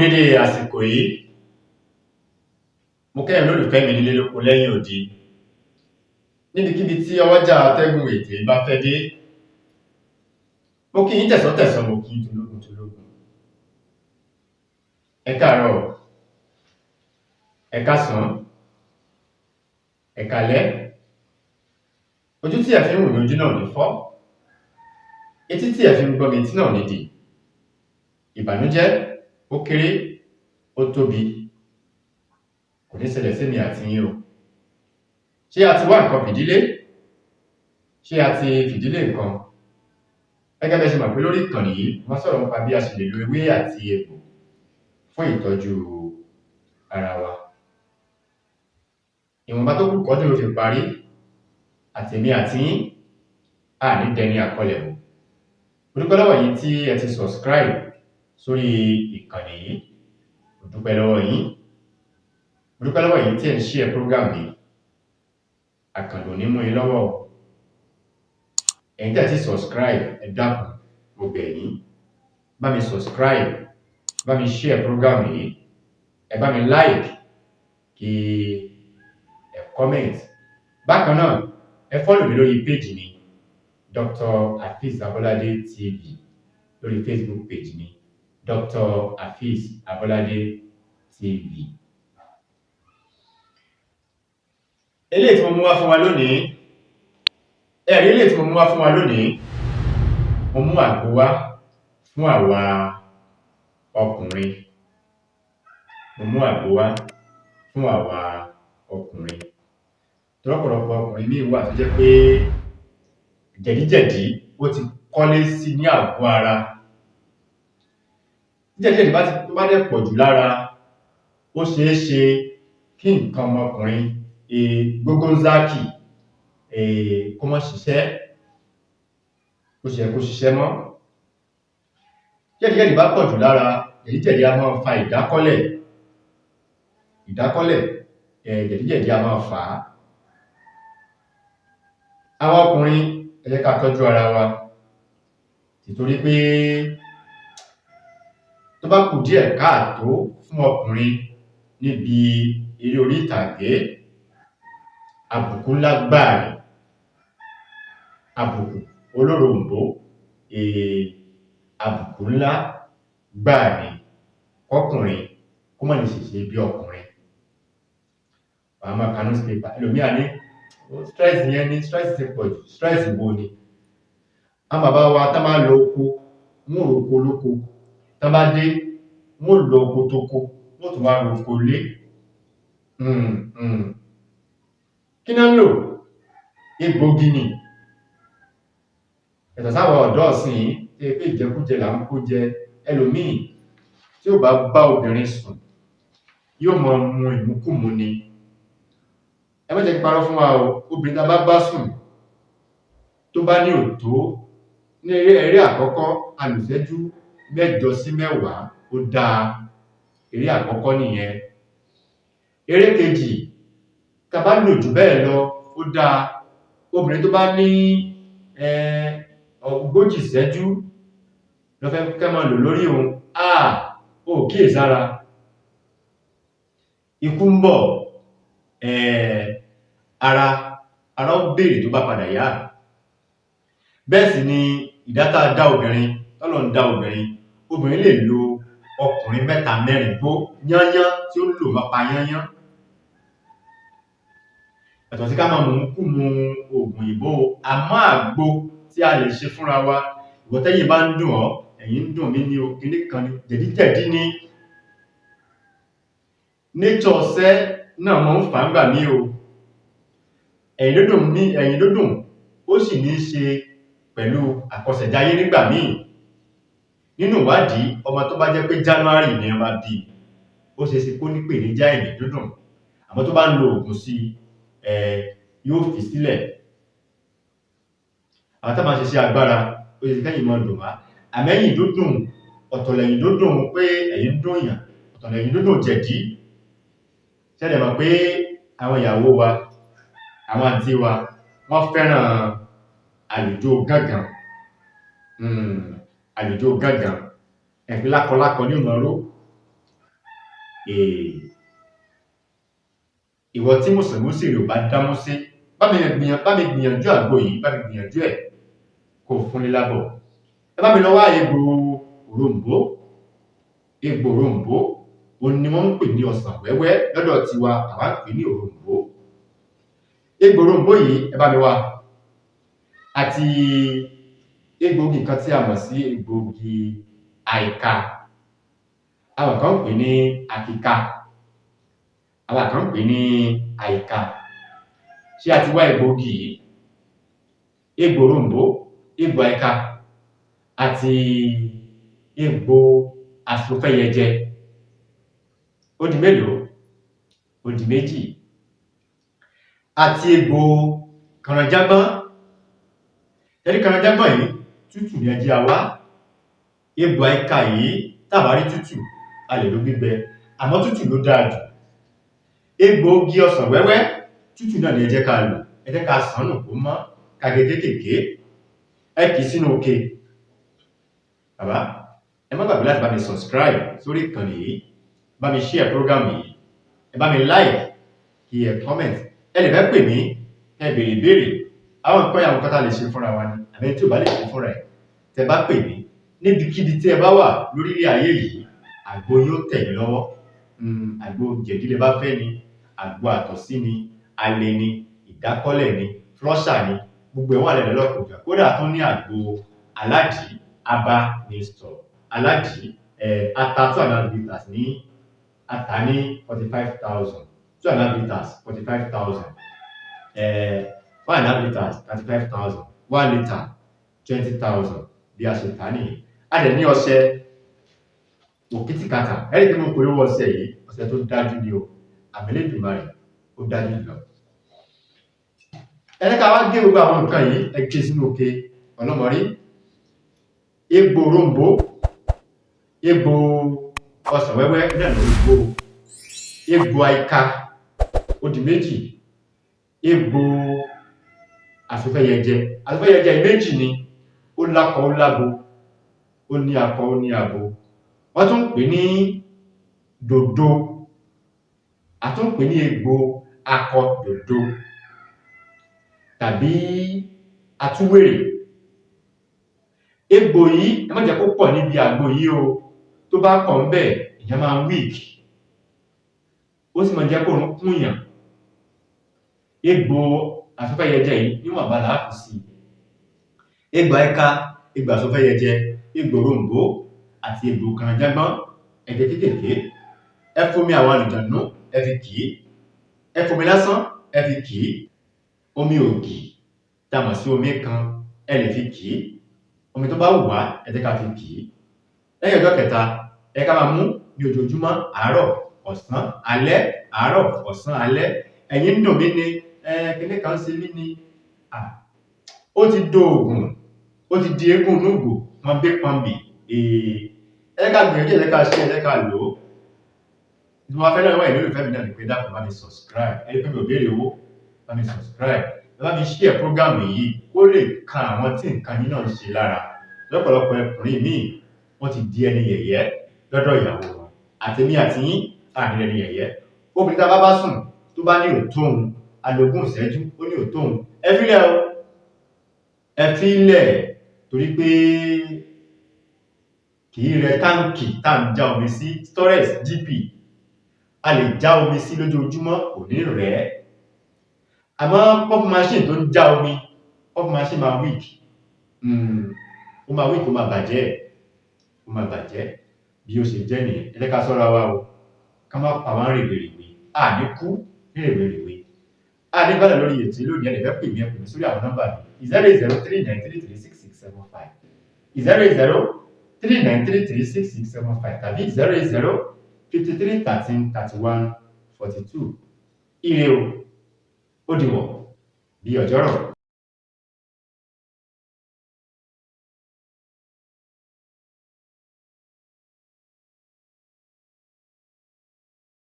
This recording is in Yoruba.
dédé àsìkò yìí, mo kẹ́yìn olólùfẹ́ mi nílé lóko lẹ́yìn odi níbikíbi tí ọwọ́jà atẹ́gùn ètò bá fẹ́ dé. Mo kí yín tẹ̀sán mo kí yín tológun. Ẹ káàárọ̀, ẹ káàsán, ẹ káalẹ́. Ojú tí ẹ fi ń wò mí ojú náà ò ní fọ́, etí tí ẹ fi ń gbọ́ mi etí náà ò ní dì. Ìbànújẹ́ ó kéré ó tóbi kò ní ṣẹlẹ̀ sí mi àti yín o. Ṣé a ti wá nǹkan fìdílé? Ṣé a ti fìdílé nǹkan? Gẹ́gẹ́ bẹ́ ṣe mọ̀ pé lórí ìkànnì yìí wọ́n sọ̀rọ̀ nípa bí a ṣe lè lo ewé àti egbò fún ìtọ́jú ara wa. Ìwọ̀nba tó kù kọ́dún ló fi parí, àtèmi àti yín a ní dẹni àkọlẹ̀ wò. Mo dúpẹ́ lọ́wọ́ yín tí ẹ ti subscribe sórí ìkànnì yìí. Mo dúpẹ́ lọ́wọ́ yín. Mo dúpẹ́ lọ́wọ́ yín tí ẹ ń share program yìí. Àkàndò ní mú yín lọ́wọ́. Ẹ̀yin tí ẹ ti subscribe, ẹ dákun mo bẹ̀ yín. Bá mi subscribe, bá mi share program yìí, ẹ bá mi like, kí ẹ comment. Bákan náà, ẹ follow mi lórí page mi, Dr. Hafiz Abolade TV, lórí Facebook page mi, Dr. Hafiz Abolade TV. Eléyìí tí mo mú wá fún wa lónìí, eléyìí tí mo mú wá fún wa lónìí, mo mú àgbo wá fún àwa ọkùnrin. Mo mú àgbo wá fún àwa ọkùnrin. Tọ́pọ̀lọpọ̀ ọkùnrin ní ìwà tó jẹ́ pé jẹ̀díjẹ̀dí ó ti kọ́lé sí ní àgọ́ ara. Jẹ̀díjẹ̀dí bá dẹ̀ pọ̀ jù lára, ó ṣeé ṣe kí nǹkan ọmọkùnrin gógóńzákì kó má ṣiṣẹ́ kó ṣe kó ṣiṣẹ́ mọ́. Jẹ̀díjẹ̀dí bá pọ̀ jù lára, jẹ̀díjẹ̀dí a máa fa ìdákọ́lẹ̀. Jẹ̀díjẹ̀dí a máa fà á. Àwọn ọkùnrin ẹ jẹ́ ká tọ́jú ara wa, nítorí pé tó bá kù díẹ̀ káàtó fún ọkùnrin níbi eré orí ìtàgé, àbùkù ńlá gbáà ni. Àbùkù olóròǹbó, àbùkù ńlá gbáà ni ọkùnrin kó má lè ṣèṣe bí ọkùnrin. Wàá máa ka newspaper, ẹlòmíà ní stress yẹn ní stress ti pọ̀ jù. Stress wo ni? Àwọn bàbá wa tá máa lọ oko, wọ́n roko lóko, tá bá dé wọ́n lọ oko tóko, wọ́n tún wá roko lé. Kí náà ń lò? Egbògi ni. Ẹ̀tọ̀ sáwọn ọ̀dọ́ ọ̀sìn tí pé ìjẹkújẹ là ń kó jẹ. Ẹlòmíì tí ó bá bá obìnrin sùn yóò mọ mu ìmúkùmù ni. Ẹ má jẹ́ kí n parọ́ fún wa o, obìnrin tá bá bá sùn tó bá ní òtó ní eré àkọ́kọ́ alùṣẹ́jú 8 sí 10 ó dáa. Eré àkọ́kọ́ nìyẹn. Eré kejì tá bá lò jù bẹ́ẹ̀ lọ ó dáa. Obìnrin tó bá ní 40 ìṣẹ́jú lọ fẹ́ kẹ́ máa lò lórí òun, ó kíyèsára. Ikú ń bọ̀, ara ó béèrè tó bá padà yá. Bẹ́ẹ̀ sì ni ìdátà dá obìnrin, tọ́lọ́run dá obìnrin lè lo ọkùnrin 3-4 gbó yányán tí ó lò máa pa yányán. Ẹ̀tọ̀ sí ká máa mú oògùn ìbò, àmọ́ àgbo tí a lè ṣe fúnra wa. Ìwọ tẹ́yìn bá ń dùn ọ́, ẹ̀yìn ń dùn mí ní o, kíní kan ni, jẹ̀díjẹ̀dí ni. Nature ṣẹ́ náà máa ń fà ń gbà mí o. Ẹ̀yìn dúndùn ó sì ní ṣe pẹ̀lú àkọsẹ̀jáyé nígbà míì. Nínú ìwádìí, ọmọ tó bá jẹ́ pé January ni wọ́n bá bí, ó ṣe é ṣe kó nípèníjà ẹ̀yìn dúndùn. Àmọ́ tó bá ń lo oògùn sí yóò fi sílẹ̀. Àwọn tá máa ṣiṣẹ́ agbára ó ṣe kẹ́yìn máa dùn wá. Àmẹ́yìn dúndùn, ọ̀tọ̀lẹ̀yìn dúndùn pé ẹ̀yìn dùn yàn, ọ̀tọ̀lẹ̀yìn dúndùn jẹ̀dí. Ṣẹ́lẹ̀ mọ̀ pé àwọn ìyàwó wa, àwọn àǹtí wa, wọ́n fẹ́ràn àlùjó gángan. Àlùjó gángan. Ẹ̀pẹ́ lákọlákọ ní ìmọ̀ró. ìwọ tí mùsùlùmí rẹ̀ ò bá dámúsí bá mi gbìyànjú àgbo yìí, bá mi gbìyànjú ẹ̀ kó fún ní lábọ̀. Ẹ bá mi lọ wá egbò òroǹbó. Egbò òroǹbó òun ni wọ́n ń pè ní ọsàn wẹ́wẹ́, lọ́dọ̀ tiwa àwa ń pè ní òroǹbó. Egbò òroǹbó yìí ẹ bá mi wá, àti egbòogi kan tí a mọ̀ sí egbòogi àìka, àwọn kan ń pè ní àkìka, àwọn kan ń pè ní àìka. Ṣé a ti wá egbòogi yìí? Egbò òroǹbó, egbò àìka àti egbò àsopẹ́yẹjẹ. Ó di mélòó? Ó di méjì. Àti egbò kànrànjágbọ́n. Ẹ̀rí kànrànjágbọ́n yìí tútù ní ẹ jẹ́ a wá. Egbò àìka yìí tá bá rí tútù a lè lo gbígbẹ, àmọ́ tútù ló dáa jù. Egbòogi ọsàn wẹ́wẹ́ tútù náà ni ẹ jẹ́ ká lò. Ẹ jẹ́ ká sàn nù kó mọ́, ká gé kéékèèké, ẹ kì í sínú òkè. Bàbá ẹ má gbàgbé láti bá mi subscribe sórí ìkànnì yìí, bá mi share program yìí, ẹ bá mi like, kí ẹ comment. Ẹ lè fẹ́ pè mí, ẹ béèrè ìbéèrè. Àwọn nǹkan tá lè ṣe fúnra wa ni, àbí tí ò bá lè ṣe fúnra ẹ̀, tẹ bá pè mí níbikíbi tí ẹ bá wà lórílẹ̀ ayé yìí, àgbo yóò tẹ̀ yín lọ́wọ́. Àgbo jẹ̀dí lẹ bá fẹ́ ni, àgbo àtọ̀sí ni, alẹ́ ni, ìdákọ́lẹ̀ ni, flusher ni, gbogbo ẹ̀ wà lẹ́nu lọ́kùnjà. Kódà tún ní àgbo aládìí, aba nṣiṣẹ aládìí, ata 200 litres ní ata ní 45,000, 200 litres 45,000, 1.5 litres 35,000, 1 litre 20,000 bí a ṣe tà nìyí. A dẹ̀ ní ọṣẹ òkìtìkàtà. Ẹ̀rí tí mo polówó ọṣẹ yìí, ọṣẹ tó dájú ni o, àmì Elédùmarè ó dájú jùlọ. Ẹ jẹ́ ká wá gé gbogbo àwọn nǹkan yìí, ẹ gé sínú òkè ọlọ́mọrí. Egbò òroǹbó, egbò ọsàn wẹ́wẹ́ náà ló gbó, egbò àìka ó di méjì, egbò àsopẹ́yẹjẹ. Àsopẹ́yẹjẹ méjì ni, ó lákọ ó lábo, ó ní akọ ó ní abo. Wọ́n tún pè ní dòdò, a tún pè ní egbò akọ dòdò tàbí atúwèrè. Egbò yìí ẹ má jẹ́ kó pọ̀ níbi àgbo yìí o, tó bá pọ̀ ńbẹ̀ èèyàn máa ń weak, ó sì máa jẹ́ kó orun kúnyàn. Egbò àsopẹ́yẹjẹ yìí níwọ̀nba là á fi sí. Egbò àìka, egbò àsopẹ́yẹjẹ, egbò òroǹbó àti egbò kànrànjágbọ́n, ẹ gé kéékèèké. Ẹ fomi àwọn àlùjànnú ẹ fi kì í, ẹ fomi lásán ẹ fi kì í. Omi ògì tá mọ̀ sí omi kan ẹ lè fi kì í, omi tó bá wù wá ẹ jẹ́ ká fi kì í. Lẹ́yìn ọjọ́ kẹta ẹ ká máa mú ní ojoojúmọ́, àárọ̀ ọ̀sán alẹ́, àárọ̀ ọ̀sán alẹ́. Ẹ̀yin ń dùn mí ni, kíní kan ṣe mí ni, ó ti dóògùn, ó ti di eégún núgbò pọ́nbé. Ẹ jẹ́ ká gbìyànjú, ẹ jẹ́ ká ṣe, ẹ jẹ́ ká lò ó. Tí wọ́n fẹ́ lọ́wọ́ ìlú ìfẹ́ mi náà ni pé dákun bá mi subscribe. Ẹ rí pé mi ò béèrè owó, bá mi subscribe. Ẹ bá mi share program yìí kó lè kan àwọn tí nǹkan yìí náà ń ṣe lára. Lọ́pọ̀lọpọ̀ ọkùnrin míì wọ́n ti di ẹni yẹ̀yẹ́ lọ́dọ̀ ìyàwó wọn. Àtèmi àti yín àní ẹni yẹ̀yẹ́. Obìnrin tá bá sùn tó bá ní òtó òun, alógún ìṣẹ́jú ó ní òtó òun, ẹ fílẹ̀ o, ẹ fílẹ̀, torí pé kì í rẹ táǹkì tá ń já omi sí, storage GP. A lè já omi sí lójoojúmọ́, kò ní rẹ̀. Àmọ́ pump machine tó ń já omi, pump machine máa weak. Ó máa weak, ó máa bàjẹ́ bí ó ṣe jẹ́ nìyẹn. Ẹ jẹ́ ká ṣọ́ra wa o, ká má pa wá rèwerèwe. A ní kú ní rèwerèwe. A ní gbọ́dọ̀ lórí ètò lónìí, ẹ lè fẹ́ pè mí, ẹ pè mí sórí àwọn nọ́mbà mi 08039336675, 08039336675 tàbí 08053133142. Ire o, ó dìwọ̀ bí ọjọ́rọ̀.